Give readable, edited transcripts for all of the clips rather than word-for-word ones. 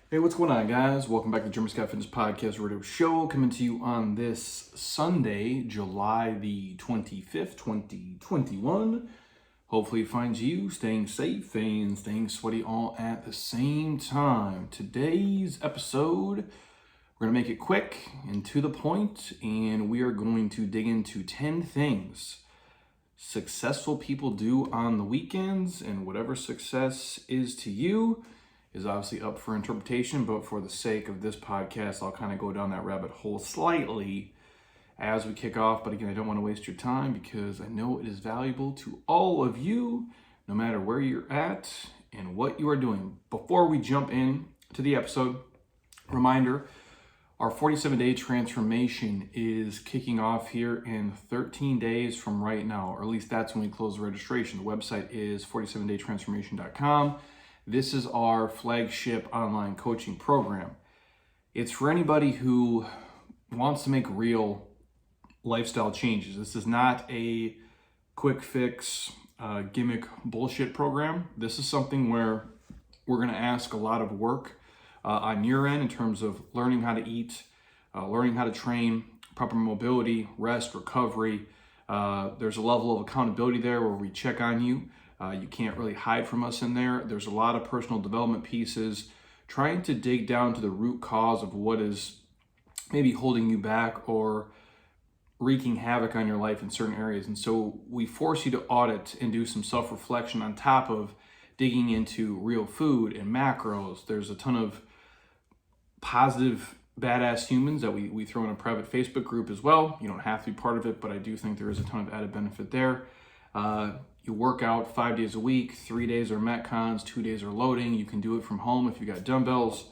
Hey, what's going on, guys? Welcome back to the German Scott Fitness Podcast Radio Show, coming to you on this Sunday, July the 25th, 2021. Hopefully it finds you staying safe and staying sweaty all at the same time. Today's episode, we're going to make it quick and to the point, and we are going to dig into 10 things successful people do on the weekends, and whatever success is to you is obviously up for interpretation, but for the sake of this podcast, I'll kind of go down that rabbit hole slightly as we kick off. But again, I don't want to waste your time because I know it is valuable to all of you, no matter where you're at and what you are doing. Before we jump in to the episode, reminder, our 47-day transformation is kicking off here in 13 days from right now, or at least that's when we close the registration. The website is 47daytransformation.com. This is our flagship online coaching program. It's for anybody who wants to make real lifestyle changes. This is not a quick fix, gimmick bullshit program. This is something where we're going to ask a lot of work on your end in terms of learning how to eat, learning how to train, proper mobility, rest, recovery. There's a level of accountability there where we check on you. You can't really hide from us in there. There's a lot of personal development pieces, trying to dig down to the root cause of what is maybe holding you back or wreaking havoc on your life in certain areas. And so we force you to audit and do some self-reflection on top of digging into real food and macros. There's a ton of positive, badass humans that we throw in a private Facebook group as well. You don't have to be part of it, but I do think there is a ton of added benefit there. You work out 5 days a week, 3 days are Metcons, 2 days are loading. You can do it from home if you got dumbbells.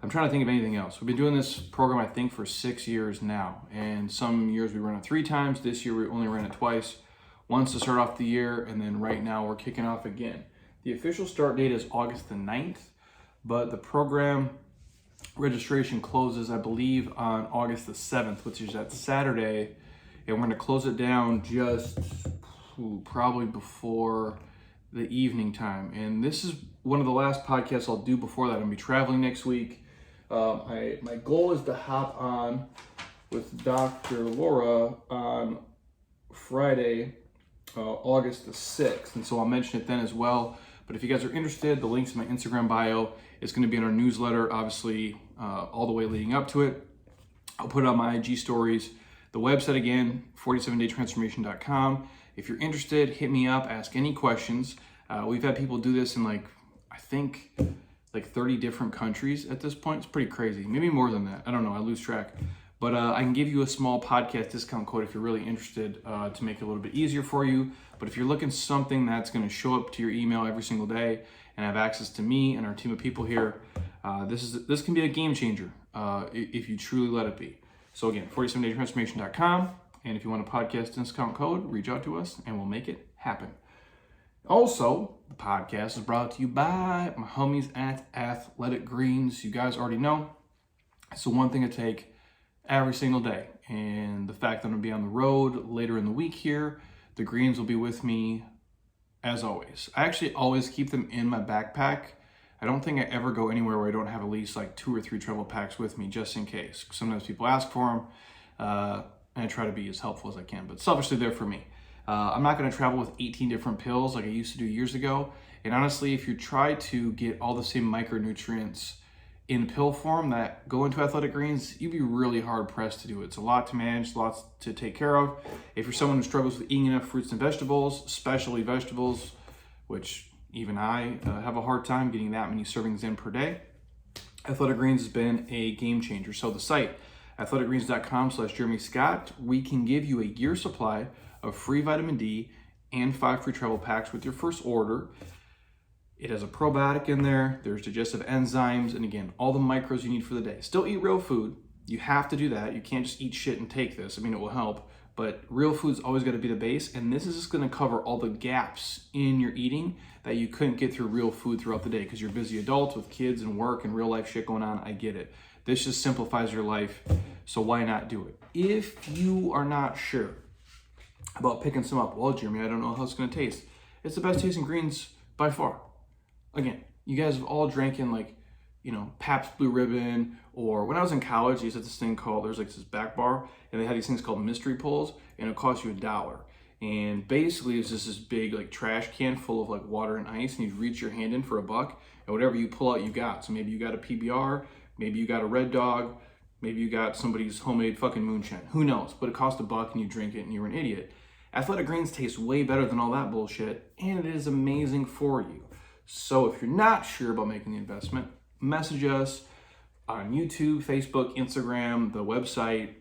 I'm trying to think of anything else. We've been doing this program, I think, for 6 years now. And some years we run it 3 times. This year we only ran it twice. Once to start off the year, and then right now we're kicking off again. The official start date is August the 9th, but the program registration closes, I believe, on August the 7th, which is that Saturday. And we're going to close it down just probably before the evening time. And this is one of the last podcasts I'll do before that. I'm going to be traveling next week. My goal is to hop on with Dr. Laura on Friday, August the 6th. And so I'll mention it then as well. But if you guys are interested, the links in my Instagram bio is going to be in our newsletter, obviously, all the way leading up to it. I'll put it on my IG stories. The website again, 47daytransformation.com. If you're interested, hit me up, ask any questions. We've had people do this in I think 30 different countries at this point. It's pretty crazy. Maybe more than that. I don't know. I lose track. But I can give you a small podcast discount code if you're really interested to make it a little bit easier for you. But if you're looking something that's going to show up to your email every single day and have access to me and our team of people here, this can be a game changer if you truly let it be. So again, 47daytransformation.com. And if you want a podcast discount code, reach out to us and we'll make it happen. Also, the podcast is brought to you by my homies at Athletic Greens. You guys already know it's the one thing I take every single day. And the fact that I'm going to be on the road later in the week here, the greens will be with me as always. I actually always keep them in my backpack. I don't think I ever go anywhere where I don't have at least 2 or 3 travel packs with me just in case. Sometimes people ask for them. And I try to be as helpful as I can, but selfishly there for me. I'm not going to travel with 18 different pills like I used to do years ago. And honestly, if you try to get all the same micronutrients in pill form that go into Athletic Greens, you'd be really hard pressed to do it. It's a lot to manage, lots to take care of. If you're someone who struggles with eating enough fruits and vegetables, especially vegetables, which even I have a hard time getting that many servings in per day, Athletic Greens has been a game changer. So the site, athleticgreens.com/Jeremy Scott, we can give you a year supply of free vitamin D and 5 free travel packs with your first order. It has a probiotic in there, there's digestive enzymes, and again, all the micros you need for the day. Still eat real food. You have to do that. You can't just eat shit and take this. I mean, it will help, but real food's always got to be the base, and this is just going to cover all the gaps in your eating that you couldn't get through real food throughout the day because you're busy adults with kids and work and real life shit going on. I get it. This just simplifies your life, so why not do it? If you are not sure about picking some up, well, Jeremy, I don't know how it's going to taste. It's the best tasting greens by far. Again, you guys have all drank in Pabst Blue Ribbon, or when I was in college, they used to have this thing called, there's like this back bar, and they had these things called mystery pulls, and it cost you $1. And basically it's just this big like trash can full of like water and ice, and you reach your hand in for $1, and whatever you pull out, you got. So maybe you got a PBR, maybe you got a Red Dog, maybe you got somebody's homemade fucking moonshine. Who knows? But it cost $1 and you drink it and you're an idiot. Athletic Greens taste way better than all that bullshit, and it is amazing for you. So if you're not sure about making the investment, message us on YouTube, Facebook, Instagram, the website.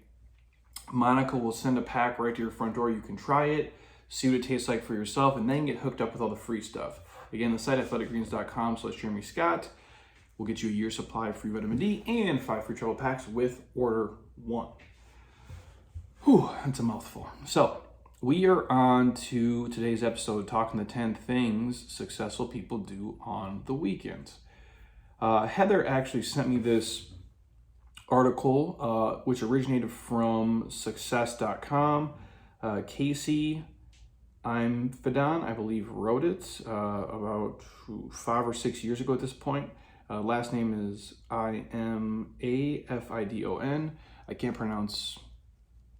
Monica will send a pack right to your front door. You can try it, see what it tastes like for yourself, and then get hooked up with all the free stuff. Again, the site athleticgreens.com/Jeremy Scott will get you a year's supply of free vitamin D and 5 free travel packs with order 1. Whew, that's a mouthful. So we are on to today's episode, talking the 10 things successful people do on the weekends. Heather actually sent me this article, which originated from success.com. Casey lmafidon, I believe, wrote it about 5 or 6 years ago at this point. Last name is lmafidon. I can't pronounce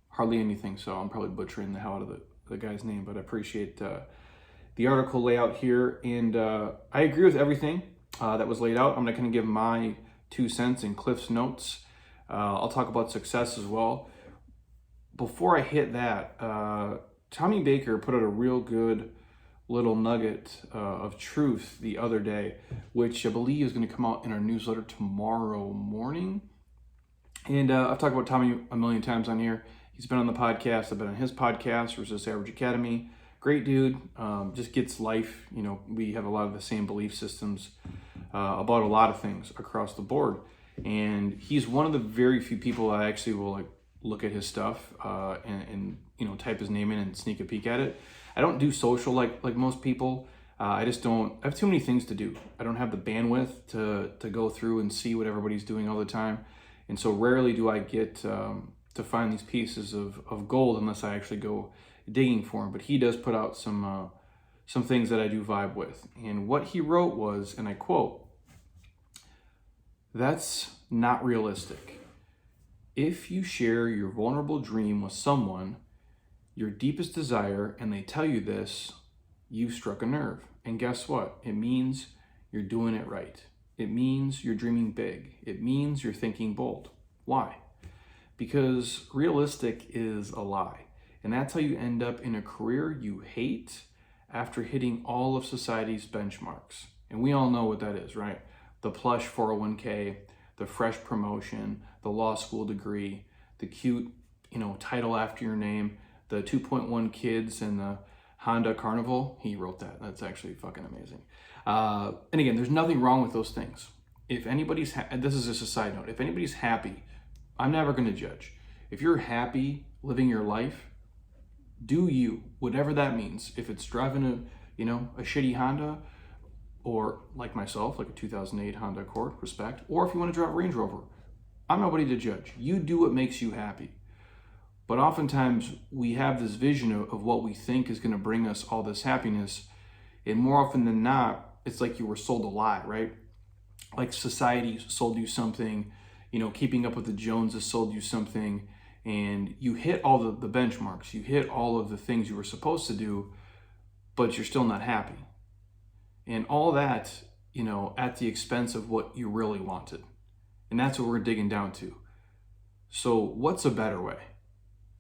hardly anything, so I'm probably butchering the hell out of the guy's name, but I appreciate the article layout here, and I agree with everything that was laid out. I'm not going to give my 2 cents in Cliff's notes. I'll talk about success as well. Before I hit that, Tommy Baker put out a real good little nugget of truth the other day, which I believe is going to come out in our newsletter tomorrow morning. And I've talked about Tommy a million times on here. He's been on the podcast. I've been on his podcast, Resist Average Academy. Great dude, just gets life. We have a lot of the same belief systems about a lot of things across the board. And he's one of the very few people I actually will look at his stuff and type his name in and sneak a peek at it. I don't do social like most people. I just don't. I have too many things to do. I don't have the bandwidth to go through and see what everybody's doing all the time. And so rarely do I get to find these pieces of gold unless I actually go digging for them. But he does put out some things that I do vibe with. And what he wrote was, and I quote, "That's not realistic. If you share your vulnerable dream with someone, your deepest desire, and they tell you this, you've struck a nerve. And guess what? It means you're doing it right. It means you're dreaming big. It means you're thinking bold. Why? Because realistic is a lie. And that's how you end up in a career you hate after hitting all of society's benchmarks. And we all know what that is, right? The plush 401k, the fresh promotion, the law school degree, the cute, title after your name, the 2.1 kids and the Honda Carnival. He wrote that. That's actually fucking amazing. And again, there's nothing wrong with those things. If anybody's, this is just a side note, if anybody's happy, I'm never going to judge. If you're happy living your life, do you, whatever that means. If it's driving a shitty Honda, or like myself, like a 2008 Honda Accord, respect. Or if you want to drive a Range Rover, I'm nobody to judge. You do what makes you happy. But oftentimes we have this vision of what we think is going to bring us all this happiness. And more often than not, it's like you were sold a lie, right? Like society sold you something, keeping up with the Joneses sold you something, and you hit all the benchmarks. You hit all of the things you were supposed to do, but you're still not happy. And all that, at the expense of what you really wanted. And that's what we're digging down to. So what's a better way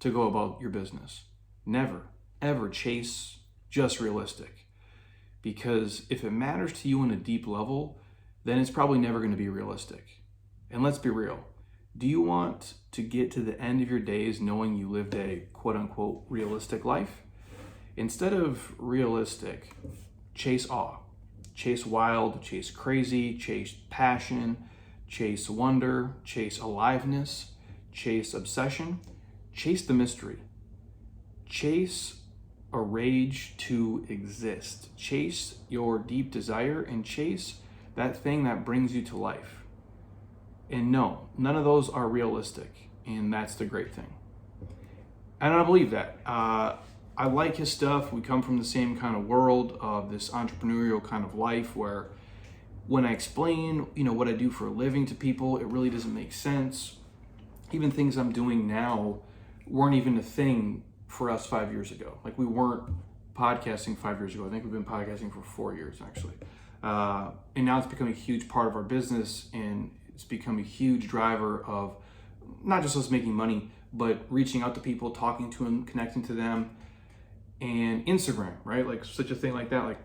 to go about your business? Never, ever chase just realistic. Because if it matters to you on a deep level, then it's probably never going to be realistic. And let's be real. Do you want to get to the end of your days knowing you lived a quote unquote realistic life? Instead of realistic, chase awe. Chase wild, chase crazy, chase passion, chase wonder, chase aliveness, chase obsession, chase the mystery. Chase a rage to exist. Chase your deep desire and chase that thing that brings you to life. And no, none of those are realistic, and that's the great thing. And I believe that. I like his stuff. We come from the same kind of world of this entrepreneurial kind of life where when I explain, what I do for a living to people, it really doesn't make sense. Even things I'm doing now weren't even a thing for us 5 years ago. Like, we weren't podcasting 5 years ago. I think we've been podcasting for 4 years, actually. And now it's become a huge part of our business, and it's become a huge driver of not just us making money, but reaching out to people, talking to them, connecting to them, and Instagram, right? Like, such a thing like that. Like,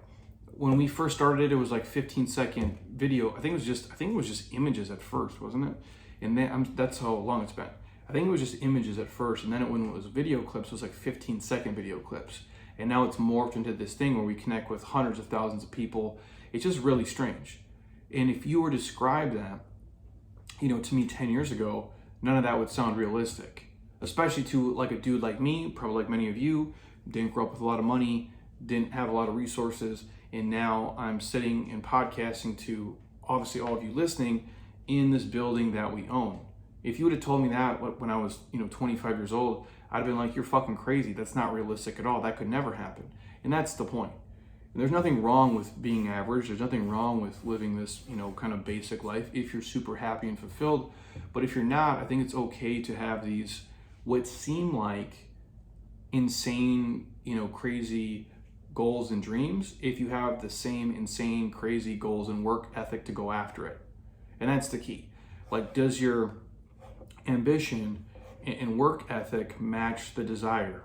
when we first started it was like 15-second video. I think it was just images at first, wasn't it? And then that's how long it's been. I think it was just images at first, and then when it was video clips, it was like 15-second video clips. And now it's morphed into this thing where we connect with hundreds of thousands of people. It's just really strange. And if you were to describe that, to me 10 years ago, none of that would sound realistic. Especially to like a dude like me, probably like many of you, didn't grow up with a lot of money, didn't have a lot of resources, and now I'm sitting and podcasting to obviously all of you listening in this building that we own. If you would have told me that when I was 25 years old, I'd have been like, you're fucking crazy. That's not realistic at all. That could never happen. And that's the point. And there's nothing wrong with being average. There's nothing wrong with living this, kind of basic life if you're super happy and fulfilled. But if you're not, I think it's okay to have these what seem like insane, crazy goals and dreams if you have the same insane, crazy goals and work ethic to go after it. And that's the key. Like, does your ambition and work ethic match the desire,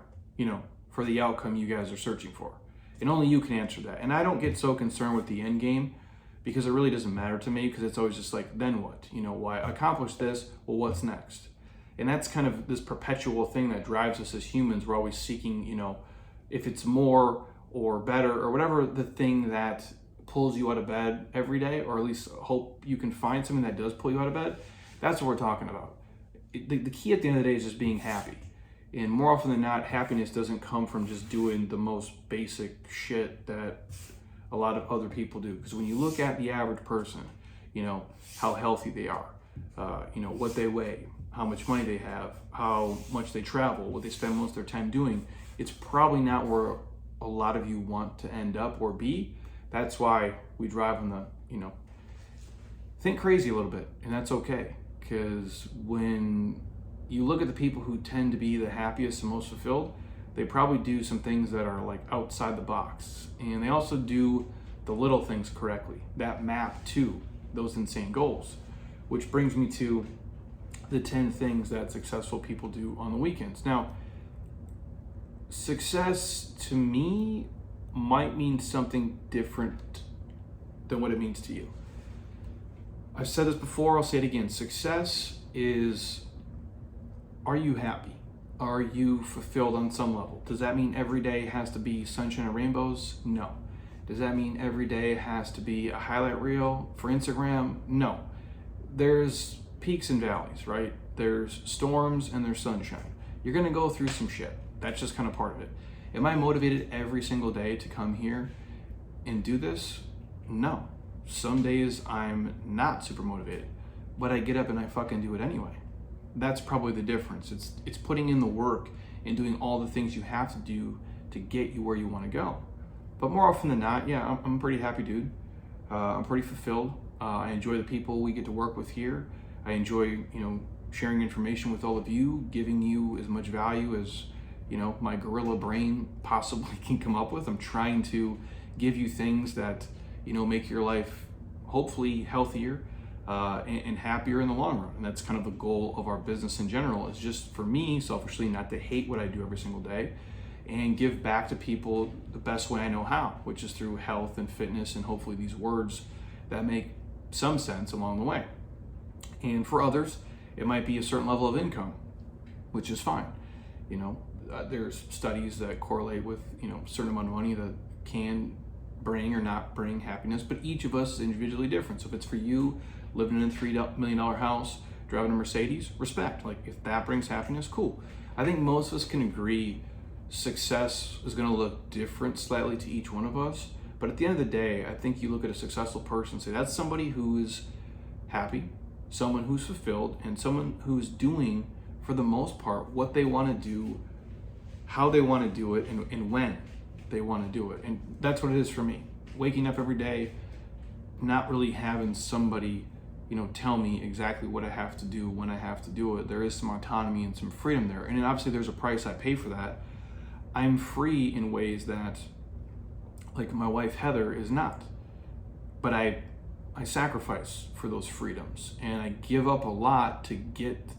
for the outcome you guys are searching for? And only you can answer that. And I don't get so concerned with the end game, because it really doesn't matter to me, because it's always just like, then what? Why I accomplished this? Well, what's next? And that's kind of this perpetual thing that drives us as humans. We're always seeking, if it's more or better or whatever the thing that pulls you out of bed every day, or at least hope you can find something that does pull you out of bed. That's what we're talking about. The key at the end of the day is just being happy. And more often than not, happiness doesn't come from just doing the most basic shit that a lot of other people do. Because when you look at the average person, how healthy they are, what they weigh, how much money they have, how much they travel, what they spend most of their time doing, it's probably not where a lot of you want to end up or be. That's why we drive on the, think crazy a little bit, and that's okay. Because when you look at the people who tend to be the happiest and most fulfilled, they probably do some things that are like outside the box. And they also do the little things correctly that map to those insane goals. Which brings me to the 10 things that successful people do on the weekends. Now, success to me might mean something different than what it means to you. I've said this before, I'll say it again. Success is, are you happy? Are you fulfilled on some level? Does that mean every day has to be sunshine and rainbows? No. Does that mean every day has to be a highlight reel for Instagram? No. There's peaks and valleys, right? There's storms and there's sunshine. You're gonna go through some shit. That's just kind of part of it. Am I motivated every single day to come here and do this? No. Some days I'm not super motivated, but I get up and I fucking do it anyway. That's probably the difference. It's putting in the work and doing all the things you have to do to get you where you want to go. But more often than not, yeah, I'm a pretty happy dude. I'm pretty fulfilled. I enjoy the people we get to work with here. I enjoy, sharing information with all of you, giving you as much value as, my gorilla brain possibly can come up with. I'm trying to give you things that, make your life hopefully healthier and happier in the long run. And that's kind of the goal of our business in general, is just for me, selfishly, not to hate what I do every single day and give back to people the best way I know how, which is through health and fitness and hopefully these words that make some sense along the way. And for others, it might be a certain level of income, which is fine. There's studies that correlate with, a certain amount of money that can bring or not bring happiness, but each of us is individually different. So if it's for you, living in a $3 million house, driving a Mercedes, respect. Like, if that brings happiness, cool. I think most of us can agree success is going to look different slightly to each one of us. But at the end of the day, I think you look at a successful person and say, that's somebody who is happy, someone who's fulfilled, and someone who's doing, for the most part, what they want to do, how they want to do it, and when they want to do it. And that's what it is for me. Waking up every day, not really having somebody, tell me exactly what I have to do when I have to do it. There is some autonomy and some freedom there. And obviously there's a price I pay for that. I'm free in ways that, like, my wife Heather is not. But I sacrifice for those freedoms, and I give up a lot to get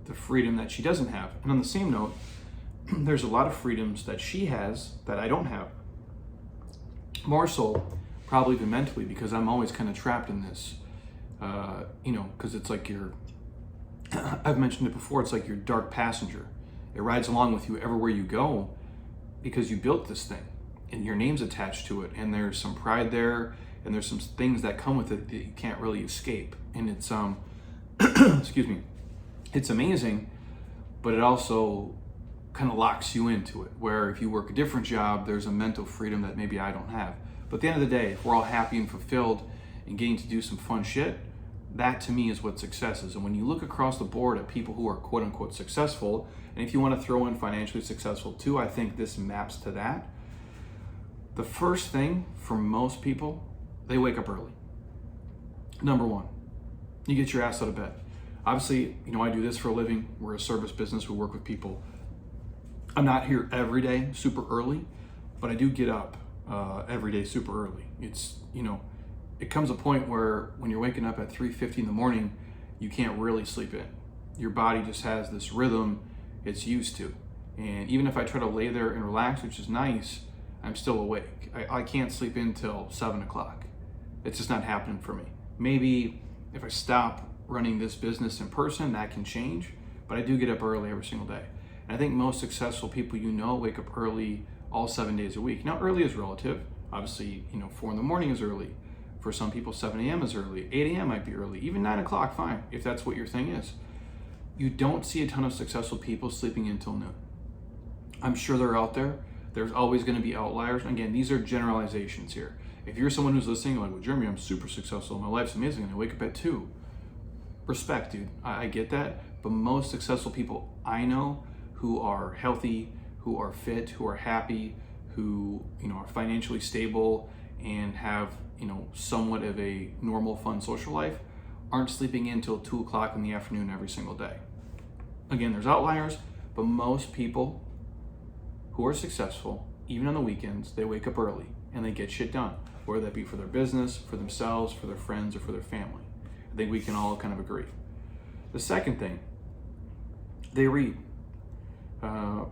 the freedom that she doesn't have. And on the same note, there's a lot of freedoms that she has that I don't have. More so, probably even mentally, because I'm always kind of trapped in this. Because it's like I've mentioned it before, it's like your dark passenger. It rides along with you everywhere you go because you built this thing and your name's attached to it, and there's some pride there, and there's some things that come with it that you can't really escape. And it's excuse me, it's amazing, but it also kind of locks you into it, where if you work a different job, there's a mental freedom that maybe I don't have. But at the end of the day, if we're all happy and fulfilled and getting to do some fun shit, that to me is what success is. And when you look across the board at people who are quote unquote successful, and if you want to throw in financially successful too, I think this maps to that. The first thing for most people, they wake up early. Number one, you get your ass out of bed. Obviously, I do this for a living. We're a service business. We work with people. I'm not here every day super early, but I do get up every day super early. It's, it comes a point where when you're waking up at 3:50 in the morning, you can't really sleep in. Your body just has this rhythm it's used to. And even if I try to lay there and relax, which is nice, I'm still awake. I can't sleep in till 7 o'clock. It's just not happening for me. Maybe if I stop running this business in person, that can change, but I do get up early every single day. And I think most successful people wake up early all 7 days a week. Now, early is relative. Obviously, 4 in the morning is early. For some people, 7 a.m. is early. 8 a.m. might be early. Even 9 o'clock, fine, if that's what your thing is. You don't see a ton of successful people sleeping until noon. I'm sure they're out there. There's always going to be outliers. And again, these are generalizations here. If you're someone who's listening, like, well, Jeremy, I'm super successful. My life's amazing. And I wake up at 2. Respect, dude. I get that. But most successful people I know who are healthy, who are fit, who are happy, who, are financially stable and have, somewhat of a normal, fun social life, aren't sleeping in until 2 o'clock in the afternoon every single day. Again, there's outliers, but most people who are successful, even on the weekends, they wake up early and they get shit done, whether that be for their business, for themselves, for their friends, or for their family. I think we can all kind of agree. The second thing, they read. And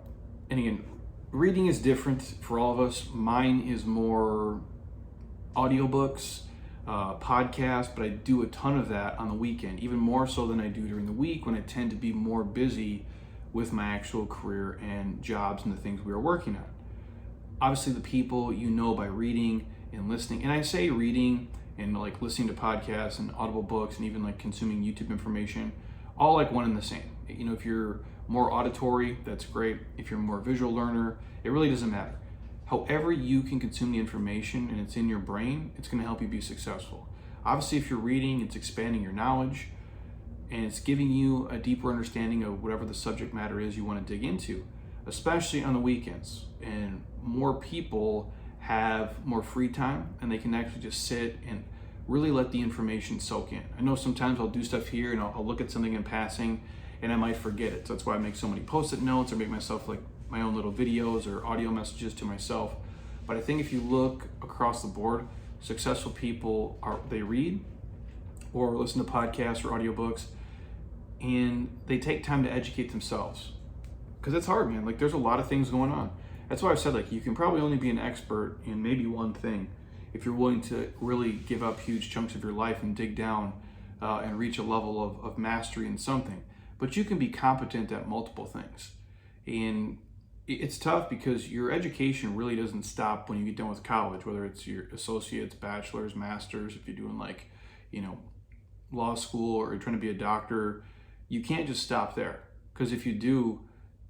again, reading is different for all of us. Mine is more audiobooks, podcasts, but I do a ton of that on the weekend, even more so than I do during the week when I tend to be more busy with my actual career and jobs and the things we are working on. Obviously, the people by reading and listening, and I say reading and like listening to podcasts and audible books and even like consuming YouTube information, all like one and the same. If you're more auditory, that's great. If you're a more visual learner, it really doesn't matter. However you can consume the information and it's in your brain, it's going to help you be successful. Obviously, if you're reading, it's expanding your knowledge and it's giving you a deeper understanding of whatever the subject matter is you want to dig into, especially on the weekends. And more people have more free time and they can actually just sit and really let the information soak in. I know sometimes I'll do stuff here and I'll look at something in passing and I might forget it. So that's why I make so many post-it notes or make myself like my own little videos or audio messages to myself. But I think if you look across the board, successful people they read or listen to podcasts or audiobooks and they take time to educate themselves. Because it's hard, man. Like, there's a lot of things going on. That's why I've said, like, you can probably only be an expert in maybe one thing if you're willing to really give up huge chunks of your life and dig down and reach a level of mastery in something. But you can be competent at multiple things. And it's tough because your education really doesn't stop when you get done with college, whether it's your associates, bachelor's, master's, if you're doing like, law school or you're trying to be a doctor. You can't just stop there, because if you do,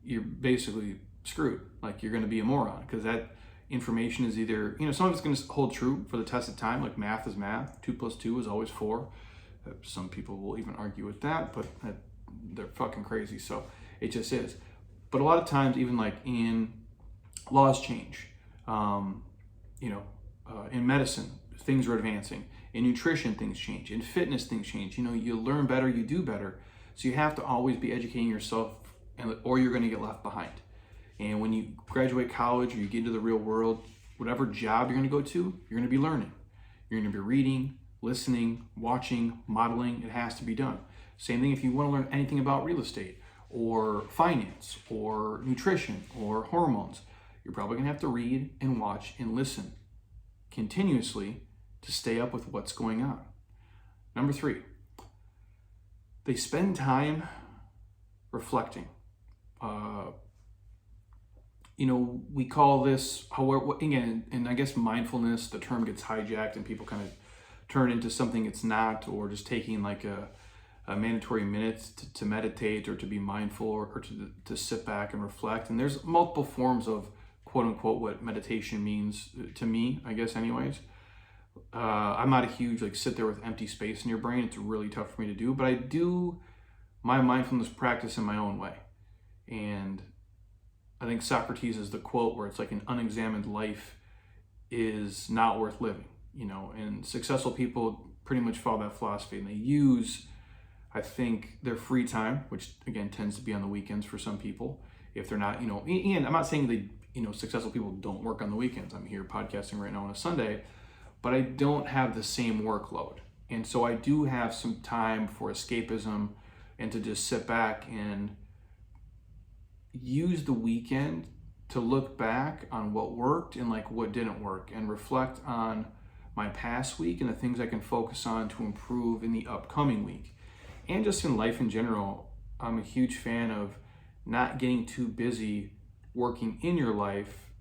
you're basically screwed. Like, you're going to be a moron, because that information is either, some of it's going to hold true for the test of time, like math is math, 2 + 2 is always 4. Some people will even argue with that, but they're fucking crazy, so it just is. But a lot of times, even like in laws change, in medicine, things are advancing. In nutrition, things change. In fitness, things change. You learn better, you do better. So you have to always be educating yourself, or you're going to get left behind. And when you graduate college or you get into the real world, whatever job you're going to go to, you're going to be learning. You're going to be reading, listening, watching, modeling. It has to be done. Same thing if you want to learn anything about real estate or finance or nutrition or hormones. You're probably going to have to read and watch and listen continuously to stay up with what's going on. Number 3, they spend time reflecting. We call this, however, again, and I guess mindfulness, the term gets hijacked and people kind of turn into something it's not, or just taking like a mandatory minute to meditate or to be mindful or to sit back and reflect. And there's multiple forms of quote unquote what meditation means to me, I guess anyways. I'm not a huge sit there with empty space in your brain. It's really tough for me to do, but I do my mindfulness practice in my own way. And I think Socrates is the quote where it's like an unexamined life is not worth living, and successful people pretty much follow that philosophy, and they use, I think, their free time, which again tends to be on the weekends for some people, if they're not, and I'm not saying successful people don't work on the weekends. I'm here podcasting right now on a Sunday, but I don't have the same workload. And so I do have some time for escapism and to just sit back and use the weekend to look back on what worked and what didn't work, and reflect on my past week and the things I can focus on to improve in the upcoming week. And just in life in general, I'm a huge fan of not getting too busy working in your life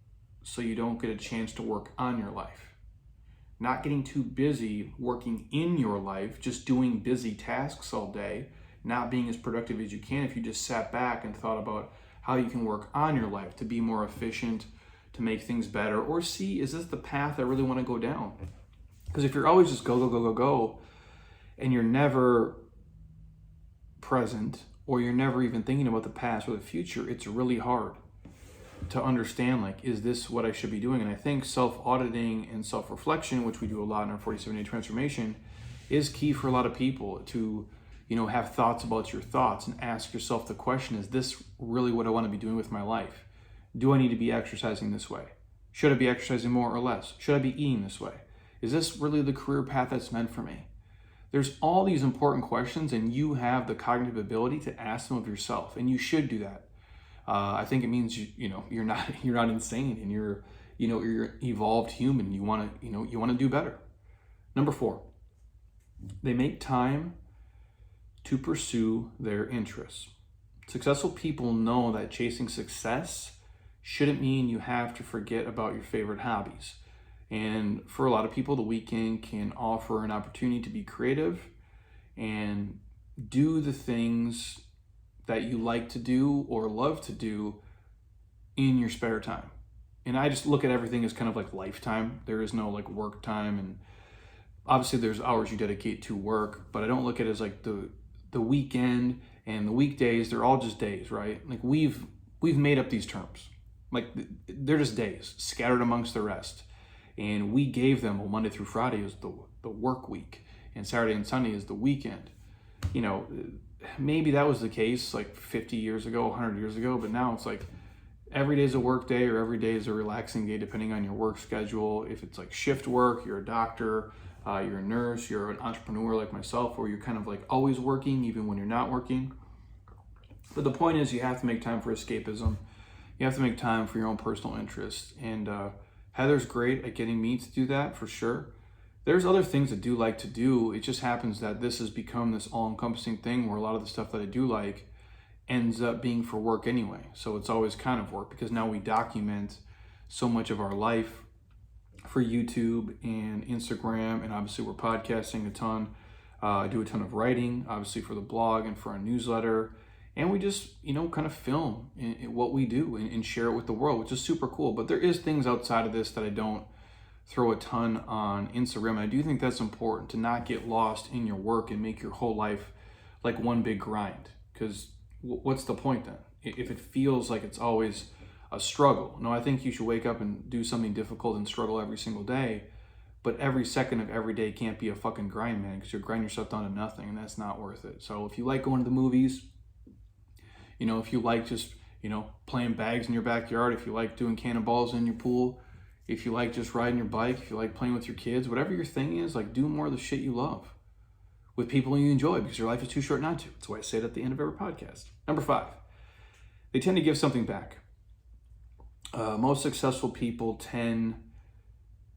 so you don't get a chance to work on your life. Not getting too busy working in your life, just doing busy tasks all day, not being as productive as you can if you just sat back and thought about how you can work on your life to be more efficient, to make things better, or see, is this the path I really want to go down? Because if you're always just go, and you're never present, or you're never even thinking about the past or the future, it's really hard to understand, is this what I should be doing? And I think self-auditing and self-reflection, which we do a lot in our 47-day transformation, is key for a lot of people to have thoughts about your thoughts and ask yourself the question, is this really what I want to be doing with my life? Do I need to be exercising this way? Should I be exercising more or less? Should I be eating this way? Is this really the career path that's meant for me? There's all these important questions, and you have the cognitive ability to ask them of yourself, and you should do that. I think it means you're not insane, and you're evolved human. You want to do better. Number 4, they make time to pursue their interests. Successful people know that chasing success shouldn't mean you have to forget about your favorite hobbies. And for a lot of people, the weekend can offer an opportunity to be creative and do the things that you like to do or love to do in your spare time. And I just look at everything as kind of like lifetime. There is no work time, and obviously there's hours you dedicate to work, but I don't look at it as the weekend and the weekdays. They're all just days, right? We've made up these terms. They're just days scattered amongst the rest. And we gave them, Monday through Friday is the work week, and Saturday and Sunday is the weekend. Maybe that was the case 50 years ago, 100 years ago, but now it's every day is a work day, or every day is a relaxing day, depending on your work schedule. If it's shift work, you're a doctor, you're a nurse, you're an entrepreneur like myself, or you're kind of always working even when you're not working. But the point is, you have to make time for escapism. You have to make time for your own personal interests. And Heather's great at getting me to do that, for sure. There's other things I do like to do. It just happens that this has become this all-encompassing thing where a lot of the stuff that I do ends up being for work anyway. So it's always kind of work, because now we document so much of our life for YouTube and Instagram, and obviously we're podcasting a ton. I do a ton of writing, obviously, for the blog and for our newsletter, and we just kind of film what we do and share it with the world, which is super cool. But there is things outside of this that I don't throw a ton on Instagram, and I do think that's important, to not get lost in your work and make your whole life one big grind, because what's the point then if it feels like it's always a struggle? No, I think you should wake up and do something difficult and struggle every single day, But every second of every day can't be a fucking grind, man, because you'll grind yourself down to nothing, and that's not worth it. So if you like going to the movies, if you like just, playing bags in your backyard, if you like doing cannonballs in your pool, if you like just riding your bike, if you like playing with your kids, whatever your thing is, like, do more of the shit you love with people you enjoy, because your life is too short not to. That's why I say it at the end of every podcast. Number 5, they tend to give something back. Most successful people tend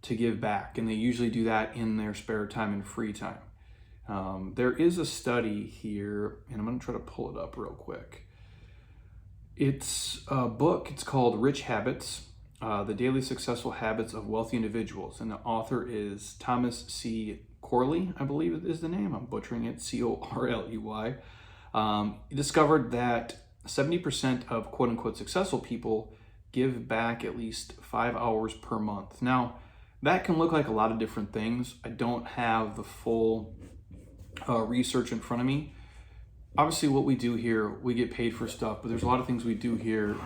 to give back, and they usually do that in their spare time and free time. There is a study here, and I'm going to try to pull it up real quick. It's a book. It's called Rich Habits, The Daily Successful Habits of Wealthy Individuals. And the author is Thomas C. Corley, I believe is the name. I'm butchering it, Corley. He discovered that 70% of quote-unquote successful people give back at least 5 hours per month. Now, that can look like a lot of different things. I don't have the full research in front of me. Obviously, what we do here, we get paid for stuff, but there's a lot of things we do here,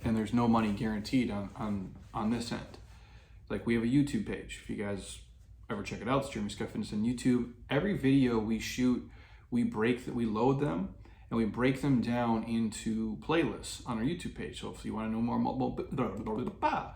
and there's no money guaranteed on this end. Like, we have a YouTube page. If you guys ever check it out, it's Jeremy Scott Fitness on YouTube. Every video we shoot, we load them, and we break them down into playlists on our YouTube page. So if you want to know more I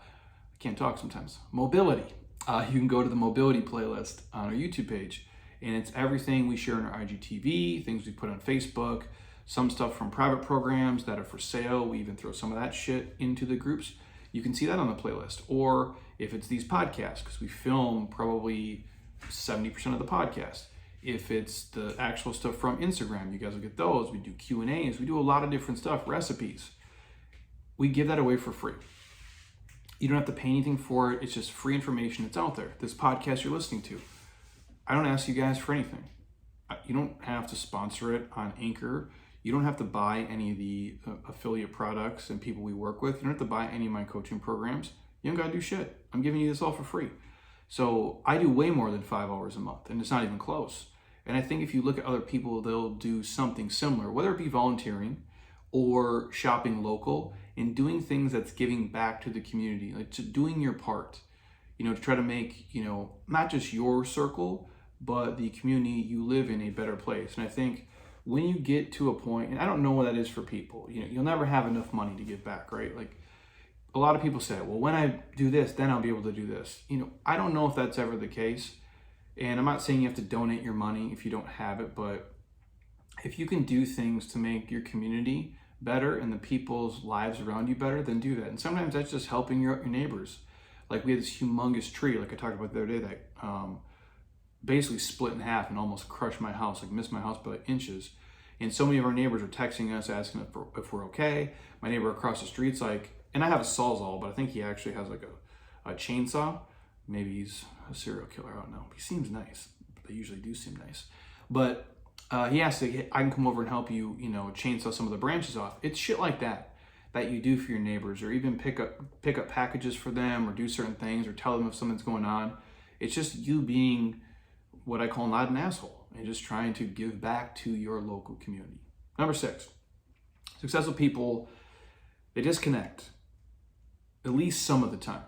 can't talk sometimes. Mobility. You can go to the mobility playlist on our YouTube page. And it's everything we share on our IGTV, things we put on Facebook, some stuff from private programs that are for sale. We even throw some of that shit into the groups. You can see that on the playlist. Or if it's these podcasts, because we film probably 70% of the podcast. If it's the actual stuff from Instagram, you guys will get those. We do Q&As. We do a lot of different stuff, recipes. We give that away for free. You don't have to pay anything for it. It's just free information that's out there. This podcast you're listening to, I don't ask you guys for anything. You don't have to sponsor it on Anchor. You don't have to buy any of the affiliate products and people we work with. You don't have to buy any of my coaching programs. You don't got to do shit. I'm giving you this all for free. So I do way more than 5 hours a month, and it's not even close. And I think if you look at other people, they'll do something similar, whether it be volunteering or shopping local and doing things that's giving back to the community, like to doing your part, to try to make, not just your circle, but the community you live in a better place. And I think when you get to a point, and I don't know what that is for people, you'll never have enough money to give back, right? Like, a lot of people say, well, when I do this, then I'll be able to do this. I don't know if that's ever the case. And I'm not saying you have to donate your money if you don't have it, but if you can do things to make your community better and the people's lives around you better, then do that. And sometimes that's just helping your neighbors. Like, we had this humongous tree, like I talked about the other day, that basically split in half and almost crushed my house, like missed my house by inches. And so many of our neighbors are texting us, asking if we're okay. My neighbor across the street's like, and I have a Sawzall, but I think he actually has like a chainsaw. Maybe he's a serial killer, I don't know. He seems nice. They usually do seem nice. But he asked if I can come over and help you, chainsaw some of the branches off. It's shit like that you do for your neighbors, or even pick up packages for them, or do certain things, or tell them if something's going on. It's just you being what I call not an asshole, and just trying to give back to your local community. Number 6, successful people, they disconnect at least some of the time.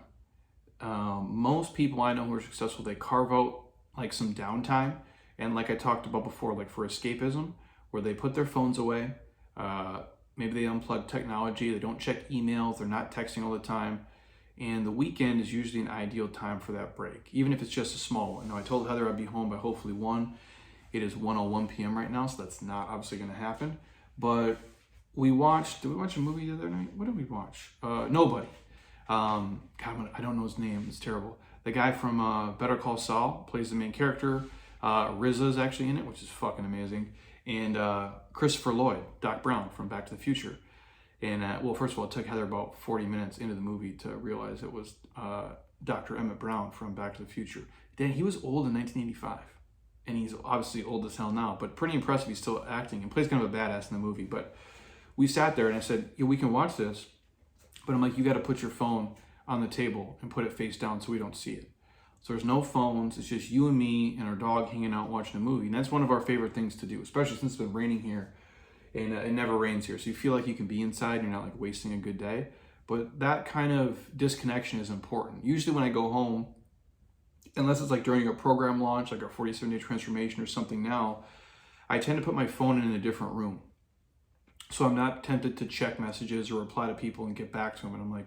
Most people I know who are successful, they carve out like some downtime, and like I talked about before, like for escapism, where they put their phones away, maybe they unplug technology, they don't check emails, they're not texting all the time. And the weekend is usually an ideal time for that break, even if it's just a small one. Now, I told Heather I'd be home by hopefully 1. It is 1:01 p.m. right now, so that's not obviously going to happen. But did we watch a movie the other night? What did we watch? Nobody. God, I don't know his name. It's terrible. The guy from Better Call Saul plays the main character. RZA is actually in it, which is fucking amazing. And Christopher Lloyd, Doc Brown from Back to the Future. And well, first of all, it took Heather about 40 minutes into the movie to realize it was Dr. Emmett Brown from Back to the Future. Then he was old in 1985, and he's obviously old as hell now, but pretty impressive. He's still acting and plays kind of a badass in the movie. But we sat there and I said, yeah, we can watch this, but I'm like, you got to put your phone on the table and put it face down so we don't see it. So there's no phones. It's just you and me and our dog hanging out watching a movie. And that's one of our favorite things to do, especially since it's been raining here. And it never rains here. So you feel like you can be inside and you're not like wasting a good day. But that kind of disconnection is important. Usually when I go home, unless it's like during a program launch, like a 47-day transformation or something now, I tend to put my phone in a different room. So I'm not tempted to check messages or reply to people and get back to them. And I'm like,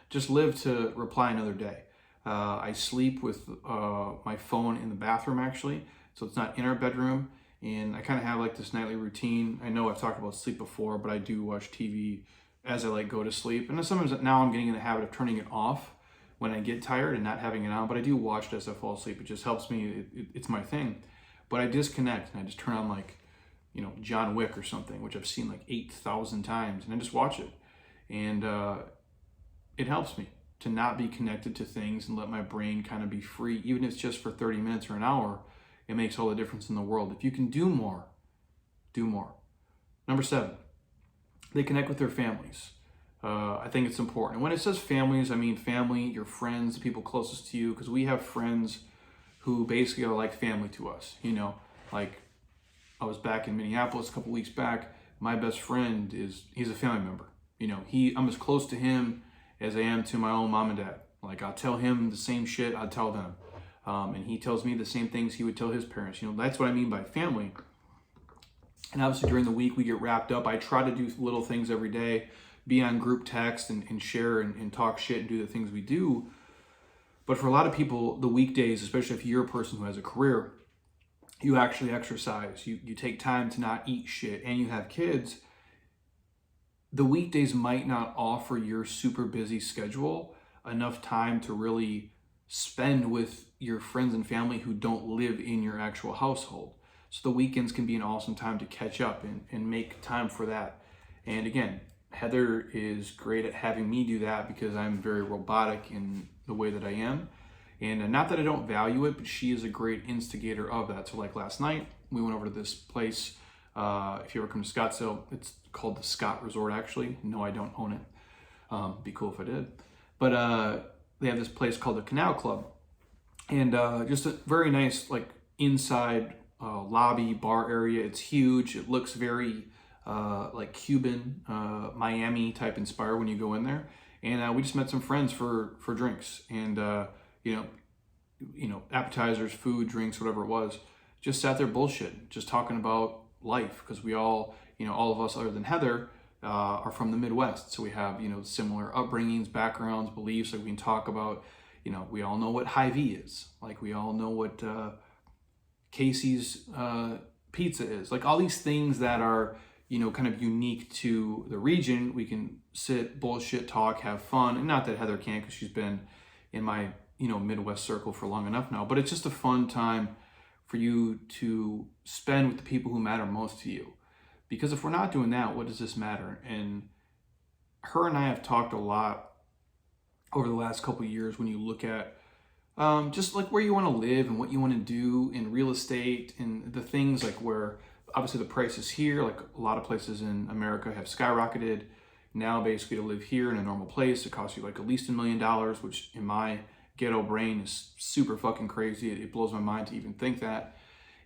just live to reply another day. I sleep with my phone in the bathroom, actually. So it's not in our bedroom. And I kind of have like this nightly routine. I know I've talked about sleep before, but I do watch TV as I like go to sleep. And sometimes now I'm getting in the habit of turning it off when I get tired and not having it on. But I do watch it as I fall asleep. It just helps me. It's my thing. But I disconnect and I just turn on like, John Wick or something, which I've seen like 8,000 times, and I just watch it. And it helps me to not be connected to things and let my brain kind of be free. Even if it's just for 30 minutes or an hour, it makes all the difference in the world. If you can do more, do more. Number 7, they connect with their families. I think it's important. And when it says families, I mean family, your friends, the people closest to you, because we have friends who basically are like family to us. Like I was back in Minneapolis a couple weeks back. My best friend he's a family member. I'm as close to him as I am to my own mom and dad. Like I'll tell him the same shit I'd tell them. And he tells me the same things he would tell his parents. That's what I mean by family. And obviously during the week we get wrapped up. I try to do little things every day, be on group text and share and talk shit and do the things we do. But for a lot of people, the weekdays, especially if you're a person who has a career, you actually exercise, you take time to not eat shit, and you have kids, the weekdays might not offer your super busy schedule enough time to really spend with your friends and family who don't live in your actual household. So the weekends can be an awesome time to catch up and make time for that. And again, Heather is great at having me do that because I'm very robotic in the way that I am. And not that I don't value it, but she is a great instigator of that. So like last night, we went over to this place. If you ever come to Scottsdale, it's called the Scott Resort, actually. No, I don't own it. Be cool if I did. But they have this place called the Canal Club. And just a very nice like inside lobby bar area. It's huge. It looks very like Cuban, Miami type inspired when you go in there. And we just met some friends for drinks. And appetizers, food, drinks, whatever it was, just sat there bullshit, just talking about life. Because we all, all of us other than Heather are from the Midwest. So we have, similar upbringings, backgrounds, beliefs. Like we can talk about, we all know what Hy-Vee is. Like we all know what Casey's pizza is. Like all these things that are, kind of unique to the region. We can sit, bullshit, talk, have fun. And not that Heather can't, because she's been in my Midwest circle for long enough now, but it's just a fun time for you to spend with the people who matter most to you. Because if we're not doing that, what does this matter? And her and I have talked a lot over the last couple of years when you look at just like where you want to live and what you want to do in real estate and the things like where obviously the prices here, like a lot of places in America have skyrocketed. Now basically to live here in a normal place, it costs you like at least $1 million, which in my ghetto brain is super fucking crazy. It blows my mind to even think that.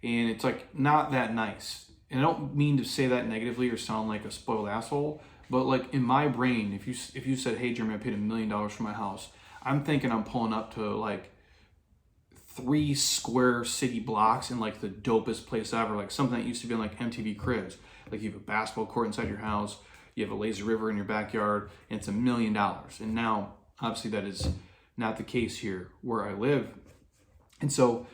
And it's like not that nice. And I don't mean to say that negatively or sound like a spoiled asshole, but like in my brain, if you said, hey Jeremy, I paid $1 million for my house, I'm thinking I'm pulling up to like 3 square city blocks in like the dopest place ever, like something that used to be in like MTV Cribs. Like you have a basketball court inside your house, you have a lazy river in your backyard, and it's $1 million. And now obviously that is not the case here where I live. And so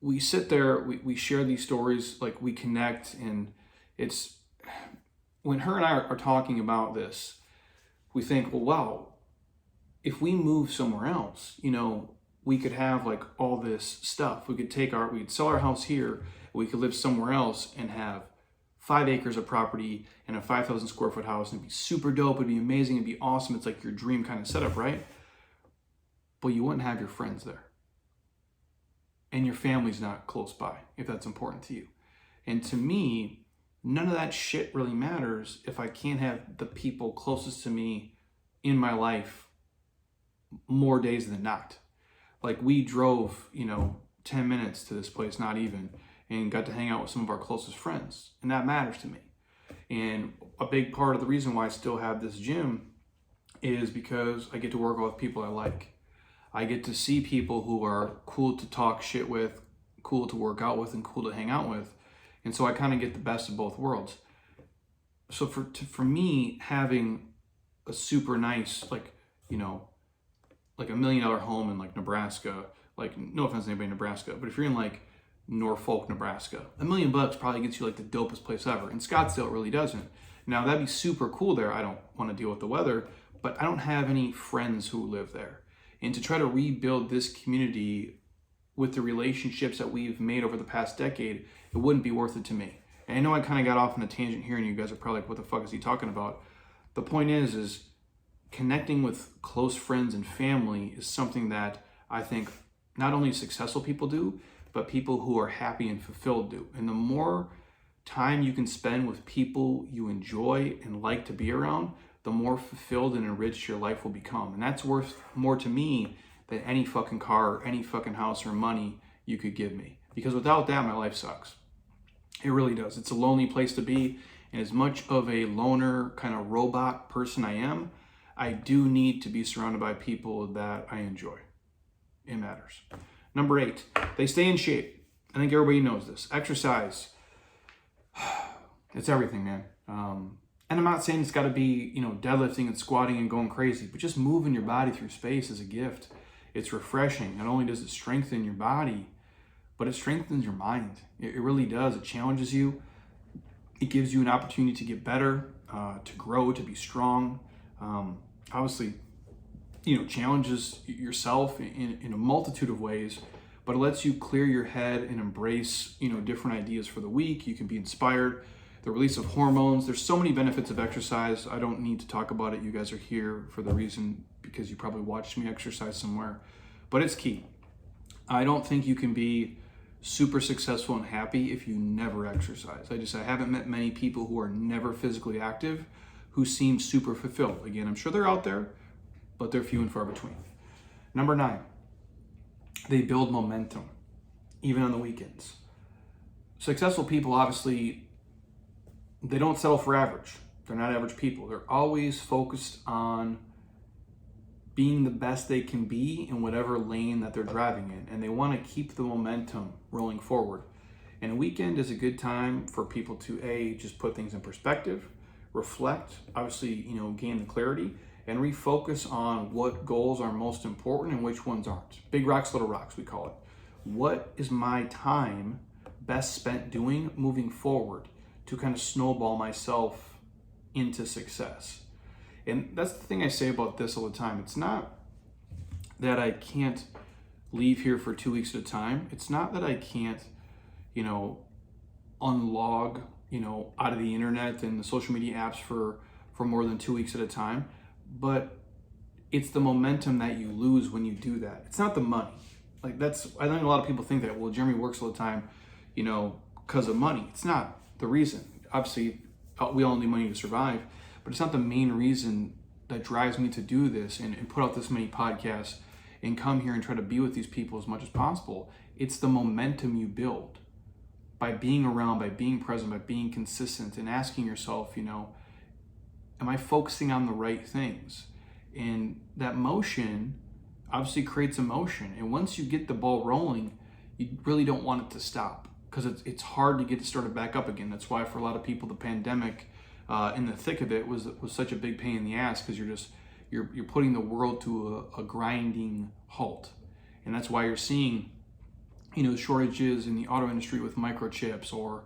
we sit there, we share these stories, like we connect, and it's when her and I are talking about this, we think, well, wow, if we move somewhere else, we could have like all this stuff. We could sell our house here, we could live somewhere else and have 5 acres of property and a 5,000 square foot house, and it'd be super dope, it'd be amazing, it'd be awesome. It's like your dream kind of setup, right? But you wouldn't have your friends there. And your family's not close by, if that's important to you. And to me, none of that shit really matters if I can't have the people closest to me in my life more days than not. Like we drove, 10 minutes to this place, not even, and got to hang out with some of our closest friends. And that matters to me. And a big part of the reason why I still have this gym is because I get to work out with people I like. I get to see people who are cool to talk shit with, cool to work out with, and cool to hang out with. And so I kind of get the best of both worlds. So for me, having a super nice, like, you know, like $1 million home in like Nebraska, like, no offense to anybody in Nebraska, but if you're in like Norfolk, Nebraska, $1 million probably gets you like the dopest place ever. In Scottsdale, it really doesn't. Now that'd be super cool there. I don't want to deal with the weather, but I don't have any friends who live there. And to try to rebuild this community with the relationships that we've made over the past decade, it wouldn't be worth it to me. And I know I kind of got off on a tangent here, and you guys are probably like, what the fuck is he talking about? The point is connecting with close friends and family is something that I think not only successful people do, but people who are happy and fulfilled do. And the more time you can spend with people you enjoy and like to be around, the more fulfilled and enriched your life will become. And that's worth more to me than any fucking car, or any fucking house or money you could give me. Because without that, my life sucks. It really does. It's a lonely place to be. And as much of a loner kind of robot person I am, I do need to be surrounded by people that I enjoy. It matters. Number 8, they stay in shape. I think everybody knows this. Exercise. It's everything, man. And I'm not saying it's got to be, you know, deadlifting and squatting and going crazy, but just moving your body through space is a gift. It's refreshing. Not only does it strengthen your body, but it strengthens your mind. It really does. It challenges you. It gives you an opportunity to get better, to grow, to be strong. Obviously, you know, challenges yourself in a multitude of ways, but it lets you clear your head and embrace, you know, different ideas for the week. You can be inspired. The release of hormones. There's so many benefits of exercise. I don't need to talk about it. You guys are here for the reason because you probably watched me exercise somewhere, but it's key. I don't think you can be super successful and happy if you never exercise. I haven't met many people who are never physically active who seem super fulfilled. Again, I'm sure they're out there, but they're few and far between. Number 9, they build momentum, even on the weekends. Successful people, obviously, they don't settle for average. They're not average people. They're always focused on being the best they can be in whatever lane that they're driving in. And they want to keep the momentum rolling forward. And a weekend is a good time for people to, just put things in perspective, reflect, obviously, you know, gain the clarity, and refocus on what goals are most important and which ones aren't. Big rocks, little rocks, we call it. What is my time best spent doing moving forward to kind of snowball myself into success? And that's the thing I say about this all the time. It's not that I can't leave here for 2 weeks at a time. It's not that I can't, you know, unlog, you know, out of the internet and the social media apps for more than 2 weeks at a time. But it's the momentum that you lose when you do that. It's not the money. Like I think a lot of people think that, well, Jeremy works all the time, you know, because of money. It's not the reason. Obviously, we all need money to survive, but it's not the main reason that drives me to do this and put out this many podcasts and come here and try to be with these people as much as possible. It's the momentum you build by being around, by being present, by being consistent, and asking yourself, you know, am I focusing on the right things? And that motion obviously creates emotion. And once you get the ball rolling, you really don't want it to stop, because it's hard to get it started back up again. That's why for a lot of people, the pandemic, in the thick of it, was such a big pain in the ass, because you're putting the world to a grinding halt. And that's why you're seeing, you know, shortages in the auto industry with microchips, or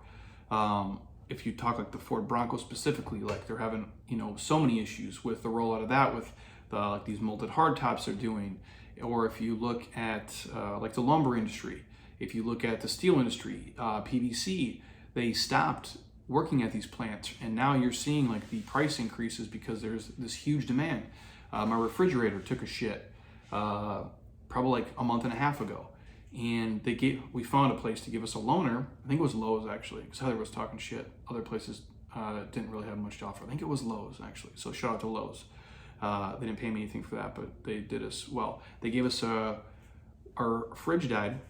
if you talk like the Ford Bronco specifically, like they're having, you know, so many issues with the rollout of that, with like these molded hardtops they're doing. Or if you look at like the lumber industry, if you look at the steel industry, PVC, they stopped working at these plants, and now you're seeing like the price increases because there's this huge demand. My refrigerator took a shit probably like a month and a half ago, and we found a place to give us a loaner. I think it was Lowe's, actually, because Heather was talking shit. Other places didn't really have much to offer. I think it was Lowe's, actually. So shout out to Lowe's. They didn't pay me anything for that, but they did us well. They gave us our fridge died,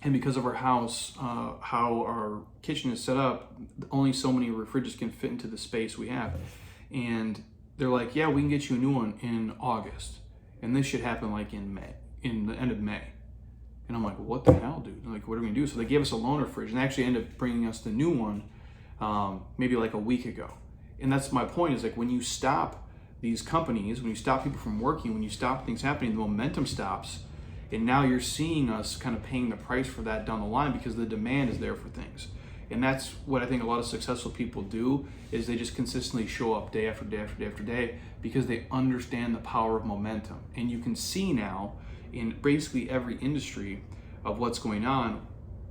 and because of our house, how our kitchen is set up, only so many refrigerators can fit into the space we have. And they're like, yeah, we can get you a new one in August. And this should happen like in May. in the end of May. And I'm like, what the hell, dude? Like, what are we gonna do? So they gave us a loaner fridge and actually ended up bringing us the new one maybe like a week ago. And that's my point, is like, when you stop these companies, when you stop people from working, when you stop things happening, the momentum stops. And now you're seeing us kind of paying the price for that down the line because the demand is there for things. And that's what I think a lot of successful people do, is they just consistently show up day after day after day after day because they understand the power of momentum. And you can see now in basically every industry of what's going on,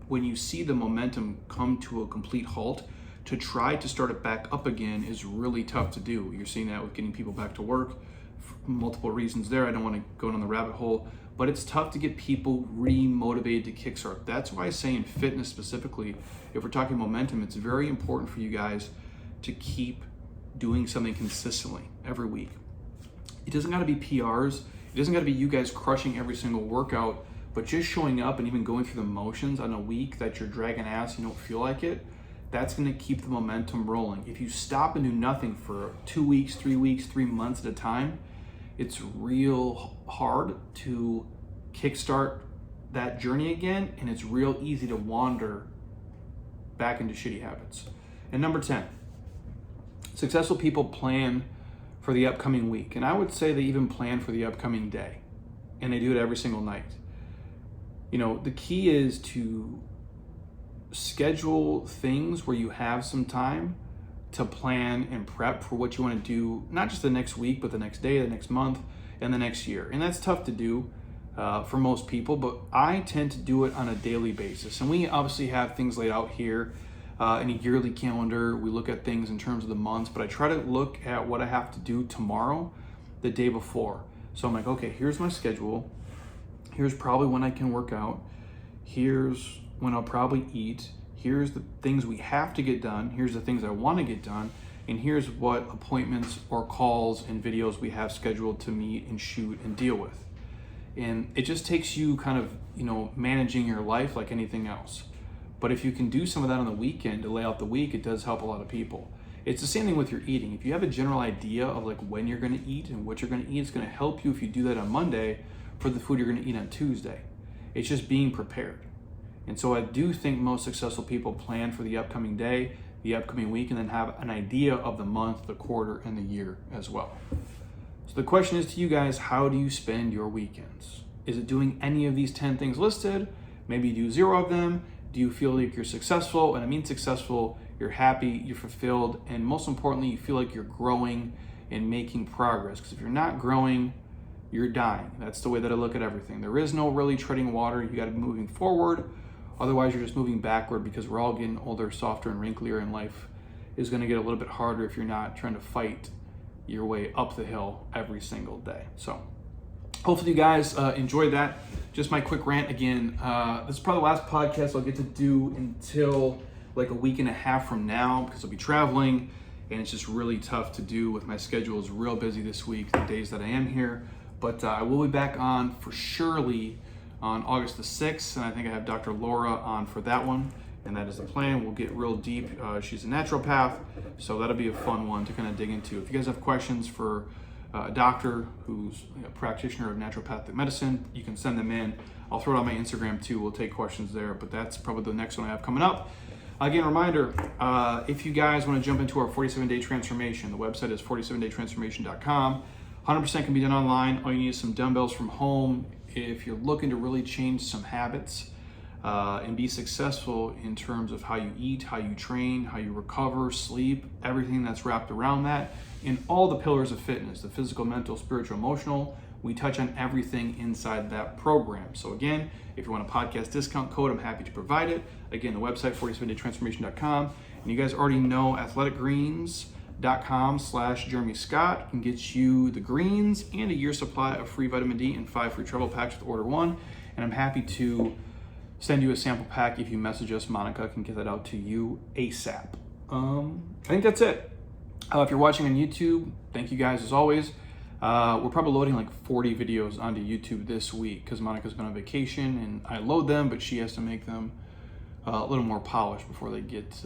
when you see the momentum come to a complete halt, to try to start it back up again is really tough to do. You're seeing that with getting people back to work, for multiple reasons there. I don't want to go down the rabbit hole, but it's tough to get people re-motivated to kickstart. That's why I say in fitness specifically, if we're talking momentum, it's very important for you guys to keep doing something consistently every week. It doesn't got to be PRs. It doesn't got to be you guys crushing every single workout, but just showing up and even going through the motions on a week that you're dragging ass, you don't feel like it. That's going to keep the momentum rolling. If you stop and do nothing for 2 weeks, 3 weeks, 3 months at a time, it's real hard to kickstart that journey again, and it's real easy to wander back into shitty habits. And number 10, successful people plan for the upcoming week. And I would say they even plan for the upcoming day, and they do it every single night. You know, the key is to schedule things where you have some time to plan and prep for what you want to do, not just the next week, but the next day, the next month, and the next year. And that's tough to do for most people, but I tend to do it on a daily basis. And we obviously have things laid out here in a yearly calendar. We look at things in terms of the months, but I try to look at what I have to do tomorrow, the day before. So I'm like, okay, here's my schedule. Here's probably when I can work out. Here's when I'll probably eat. Here's the things we have to get done. Here's the things I want to get done. And here's what appointments or calls and videos we have scheduled to meet and shoot and deal with. And it just takes you kind of, managing your life like anything else. But if you can do some of that on the weekend to lay out the week, it does help a lot of people. It's the same thing with your eating. If you have a general idea of like when you're going to eat and what you're going to eat, it's going to help you if you do that on Monday for the food you're going to eat on Tuesday. It's just being prepared. And so I do think most successful people plan for the upcoming day, the upcoming week, and then have an idea of the month, the quarter, and the year as well. So the question is to you guys, how do you spend your weekends? Is it doing any of these 10 things listed? Maybe you do 0 of them. Do you feel like you're successful? And I mean successful, you're happy, you're fulfilled, and most importantly, you feel like you're growing and making progress. Because if you're not growing, you're dying. That's the way that I look at everything. There is no really treading water. You got to be moving forward. Otherwise, you're just moving backward because we're all getting older, softer, and wrinklier, and life is going to get a little bit harder if you're not trying to fight your way up the hill every single day. So hopefully you guys enjoyed that. Just my quick rant again. This is probably the last podcast I'll get to do until like a week and a half from now because I'll be traveling, and it's just really tough to do with my schedule. Is real busy this week, the days that I am here. But I will be back on for surely on August the 6th, and I think I have Dr. Laura on for that one, and that is the plan. We'll get real deep. She's a naturopath, so that'll be a fun one to kind of dig into. If you guys have questions for a doctor who's a practitioner of naturopathic medicine, you can send them in. I'll throw it on my Instagram too. We'll take questions there, but that's probably the next one I have coming up. Again, reminder, if you guys want to jump into our 47-day transformation, the website is 47daytransformation.com. 100% can be done online. All you need is some dumbbells from home. If you're looking to really change some habits and be successful in terms of how you eat, how you train, how you recover, sleep, everything that's wrapped around that, in all the pillars of fitness, the physical, mental, spiritual, emotional, we touch on everything inside that program. So again, if you want a podcast discount code, I'm happy to provide it. Again, the website, 47daytransformation.com. And you guys already know athleticgreens.com/Jeremy Scott can get you the greens and a year's supply of free vitamin D and 5 free travel packs with order 1. And I'm happy to send you a sample pack if you message us. Monica can get that out to you ASAP. I think that's it. If you're watching on YouTube, thank you guys as always. We're probably loading like 40 videos onto YouTube this week because Monica's been on vacation and I load them, but she has to make them a little more polished before they get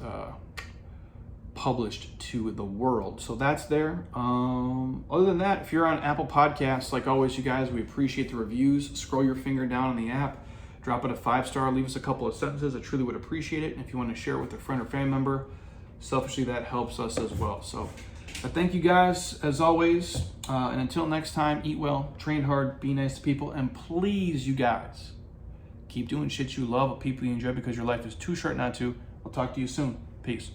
published to the world. So that's there. Other than that, if you're on Apple Podcasts, like always, you guys, we appreciate the reviews. Scroll your finger down on the app, drop it a 5-star, leave us a couple of sentences. I truly would appreciate it. And if you want to share it with a friend or family member, selfishly, that helps us as well. So thank you guys, as always. And until next time, eat well, train hard, be nice to people, and please, you guys, keep doing shit you love with people you enjoy, because your life is too short not to. We'll talk to you soon. Peace.